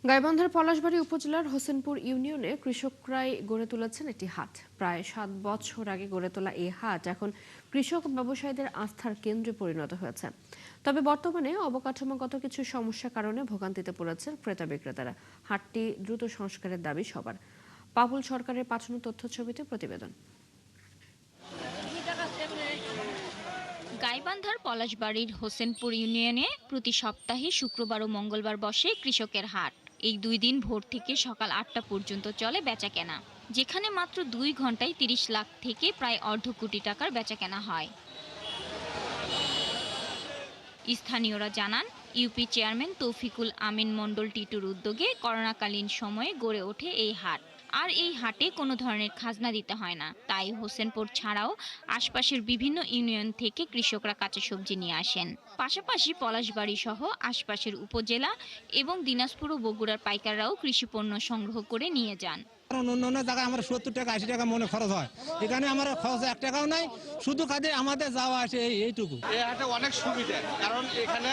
গাইবান্ধার পলাশবাড়ী উপজেলার হোসেনপুর ইউনিয়নে কৃষকরাই গড়ে তুলেছেন একটি হাট। প্রায় 7 বছর আগে গড়ে তোলা এই হাট এখন কৃষক ব্যবসায়ীদের আস্থার কেন্দ্রে পরিণত হয়েছে। তবে বর্তমানে অবকাঠামোগত কিছু সমস্যার কারণে ভোগান্তিতে পড়েছেন ক্রেতা বিক্রেতারা। হাটটি দ্রুত সংস্কারের দাবি সবার। পাপুল সরকারের পাঠানো তথ্যছবিতে প্রতিবেদন। গাইবান্ধার পলাশবাড়ির হোসেনপুর ইউনিয়নে প্রতি সপ্তাহে শুক্রবার ও মঙ্গলবার বসে কৃষকের হাট। এই 2 দিন ভোর থেকে সকাল 8টা পর্যন্ত চলে বেচাকেনা, যেখানে মাত্র 2 ঘন্টায় 30 লাখ থেকে প্রায় অর্ধ কোটি টাকার বেচাকেনা হয়। স্থানীয়রা জানান, ইউপি চেয়ারম্যান তৌফিকুল আমিন মণ্ডল টিটুর উদ্যোগে করোনাকালীন সময়ে গড়ে ওঠে এই হাট। আর এই হাটে কোনো ধরনের খাজনা দিতে হয় না, তাই হোসেনপুর ছাড়াও আশপাশের বিভিন্ন ইউনিয়ন থেকে কৃষকরা কাঁচা সবজি নিয়ে আসেন। পাশাপাশি পলাশবাড়ি সহ আশপাশের উপজেলা এবং দিনাজপুর ও বগুড়ার পাইকাররাও কৃষিপণ্য সংগ্রহ করে নিয়ে যান। কারণ অন্য জায়গায় আমার 70 টাকা 80 টাকা মনে খরচ হয়, এখানে আমার খরচ 1 টাকাও নাই, শুধু কাজে আমাদের যাওয়া আসে এইটুকু। এই হাটে অনেক সুবিধা, কারণ এখানে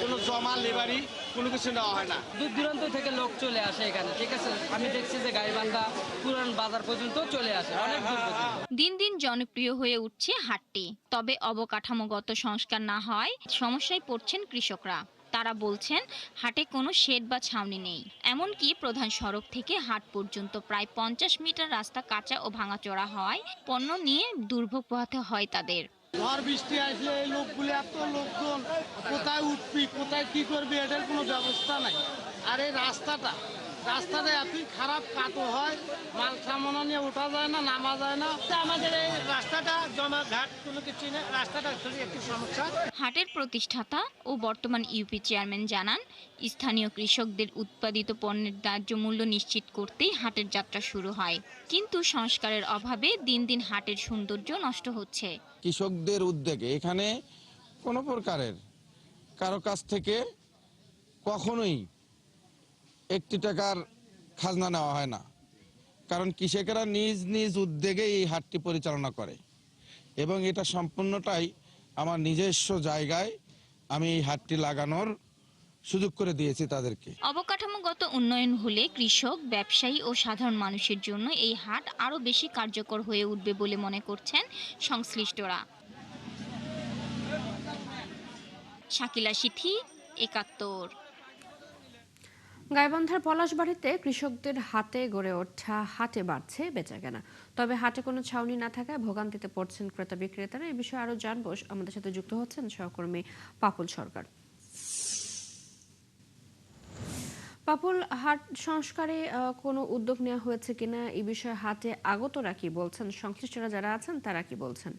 কোনো জমা লেবারি কোনো কিছু নেওয়া হয় না। দূর দূরান্ত থেকে লোক চলে আসে এখানে, ঠিক আছে। আমি দেখছি যে গাইবান্ধা পুরান বাজার পর্যন্ত চলে আসে অনেক দূর পর্যন্ত। দিন দিন জনপ্রিয় হয়ে উঠছে হাটটি, তবে অবকাঠামোগত সংস্কার না হয় সমস্যায় পড়ছেন কৃষকরা। তারা বলছেন, হাটে কোনো শেড বা ছাউনি নেই, এমনকি প্রধান সড়ক থেকে হাট পর্যন্ত প্রায় 50 মিটার রাস্তা কাঁচা ও ভাঙাচোরা হওয়ায় পণ্য নিয়ে দুর্ভোগ পোহাতে হয় তাদের। ঝড় বৃষ্টি আসলে এই লোকগুলি, এত লোকজন কোথায় উঠবি কোথায় কি করবি এটার কোনো ব্যবস্থা নাই। আর এই রাস্তাটা এতই খারাপ, কাটো হয়, মাল সামানা নিয়ে ওঠা যায় না, নামা যায় না। আমাদের এই রাস্তাটা জমা ঘাট কোনো কিছু নেই, রাস্তাটা একটু সমস্যা। হাটের প্রতিষ্ঠাতা ও বর্তমান ইউপি চেয়ারম্যান জানান, স্থানীয় কৃষকদের উৎপাদিত পণ্যের ন্যায্য মূল্য নিশ্চিত করতেই হাটের যাত্রা শুরু হয়। কিন্তু সংস্কারের অভাবে দিন দিন হাটের সৌন্দর্য নষ্ট হচ্ছে। কৃষকদের উদ্যোগে এখানে কোনো প্রকারের কারো কাছ থেকে কখনোই 1 টাকার খাজনা নেওয়া হয় না, কারণ কৃষকেরা নিজ নিজ উদ্যোগে এই হাটটি পরিচালনা করে এবং এটা সম্পূর্ণটাই আমার নিজস্ব জায়গায় আমি এই হাটটি লাগানোর সুযোগ করে দিয়েছি তাদেরকে। অবকাঠামোগত উন্নয়ন হলে কৃষক, ব্যবসায়ী ও সাধারণ মানুষের জন্য এই হাট আরও বেশি কার্যকর হয়ে উঠবে বলে মনে করছেন সংশ্লিষ্টরা। শাকিলা সিথি, ৭১। গাইবান্ধার পলাশবাড়ীতে কৃষকদের হাতে গড়ে ওঠা হাটে বাড়ছে বেচাকেনা। তবে হাটে কোনো ছাউনি না থাকায় ভোগান্তিতে পড়ছেন ক্রেতা বিক্রেতারা। এই বিষয়ে আরো জানবো, আমাদের সাথে যুক্ত হচ্ছেন সহকর্মী পাপুল সরকার। পাপুল, হাট সংস্কারে কোনো উদ্যোগ নেওয়া হয়েছে কিনা, এই বিষয়ে হাটে আগতরা কি বলছেন, সংশ্লিষ্টরা যারা আছেন তারা কি বলছেন?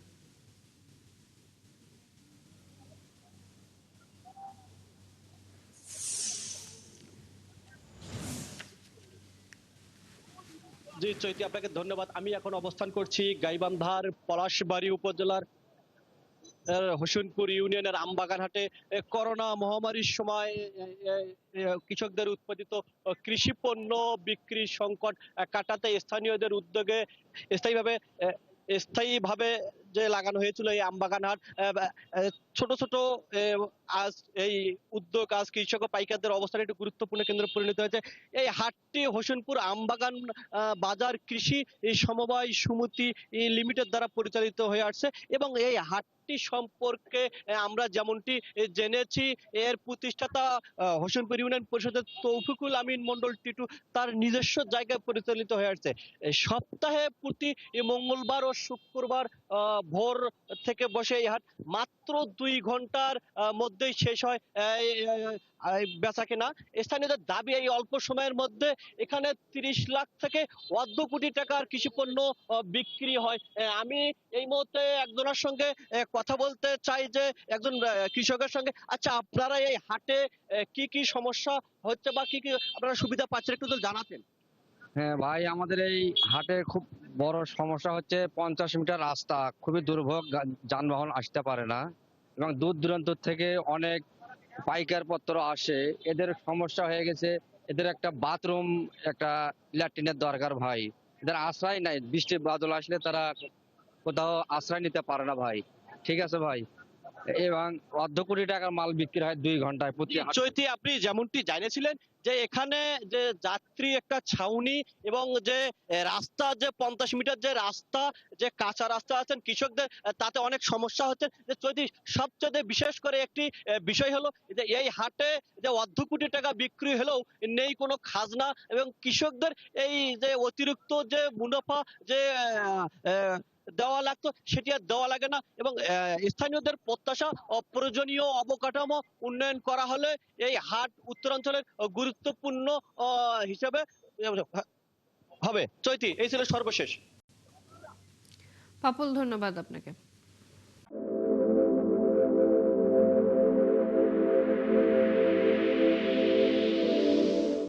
জি চৈতি, আপনাকে ধন্যবাদ। আমি এখন অবস্থান করছি গাইবান্ধার পলাশবাড়ী উপজেলার হোসেনপুর ইউনিয়নের আমবাগান হাটে। করোনা মহামারীর সময় কৃষকদের উৎপাদিত কৃষি পণ্য বিক্রি সংকট কাটাতে স্থানীয়দের উদ্যোগে স্থায়ীভাবে স্থায়ীভাবে যে লাগানো হয়েছিল এই আমবাগান হাট, ছোট ছোট আজ এই উদ্যোগ আজ কৃষক ও পাইকারদের অবস্থান একটি গুরুত্বপূর্ণ কেন্দ্রে পরিণত হয়েছে। এই হাটটি হোসেনপুর আমবাগান বাজার কৃষি সমবায় সমিতি লিমিটেড দ্বারা পরিচালিত হয়ে আসছে এবং এই হাটটি সম্পর্কে আমরা যেমনটি জেনেছি, এর প্রতিষ্ঠাতা হোসেনপুর ইউনিয়ন পরিষদের তৌফিকুল আমিন মণ্ডল টিটু তার নিজস্ব জায়গায় পরিচালিত হয়ে আসছে। সপ্তাহে প্রতি মঙ্গলবার ও শুক্রবার ভোর থেকে বসে এই হাট মাত্র 2 ঘন্টার মধ্যেই শেষ হয় বেচা কেনা। স্থানীয়দের দাবি এই অল্প সময়ের মধ্যে এখানে 30 লাখ থেকে অর্ধ কোটি টাকার কৃষি পণ্য বিক্রি হয়। আমি এই মুহূর্তে একজনের সঙ্গে কথা বলতে চাই, যে একজন কৃষকের সঙ্গে। আচ্ছা, আপনারা এই হাটে কি কি সমস্যা হচ্ছে বা কি কি আপনারা সুবিধা পাচ্ছেন একটু যদি জানাতেন। হ্যাঁ ভাই, আমাদের এই হাটে খুব বড় সমস্যা হচ্ছে 50 মিটার রাস্তা, খুবই দুর্ভোগ, যানবাহন আসতে পারে না এবং দূর দূরান্ত থেকে অনেক পাইকার পত্র আসে। এদের সমস্যা হয়ে গেছে, এদের একটা বাথরুম, একটা ল্যাট্রিনের দরকার ভাই। এদের আশ্রয় নাই, বৃষ্টি বাদল আসলে তারা কোথাও আশ্রয় নিতে পারে না ভাই। ঠিক আছে ভাই। এবং অর্ধ কোটি টাকার মাল বিক্রি হয় 2 ঘন্টায় প্রতি হাট। চৈতি, আপনি যেমনটি জানিয়েছিলেন যে এখানে যে যাত্রী একটা ছাউনি এবং যে রাস্তা, যে 50 মিটার যে রাস্তা, যে কাঁচা রাস্তা আছেন কৃষকদের, তাতে অনেক সমস্যা হচ্ছে। যে চৈতি, সবচেয়ে বিশেষ করে একটি বিষয় হলো যে এই হাটে যে অর্ধ কোটি টাকা বিক্রি হলেও নেই কোনো খাজনা, এবং কৃষকদের এই যে অতিরিক্ত যে মুনাফা যে দেওয়া লাগতো সেটি আর দেওয়া লাগে না, এবং স্থানীয়দের প্রত্যাশা প্রয়োজনীয় অবকাঠামো উন্নয়ন করা হলে এই হাট উত্তরাঞ্চলের গুরুত্বপূর্ণ হিসেবে হবে। চৈতি, এই ছিল সর্বশেষ। পাপুল, ধন্যবাদ আপনাকে।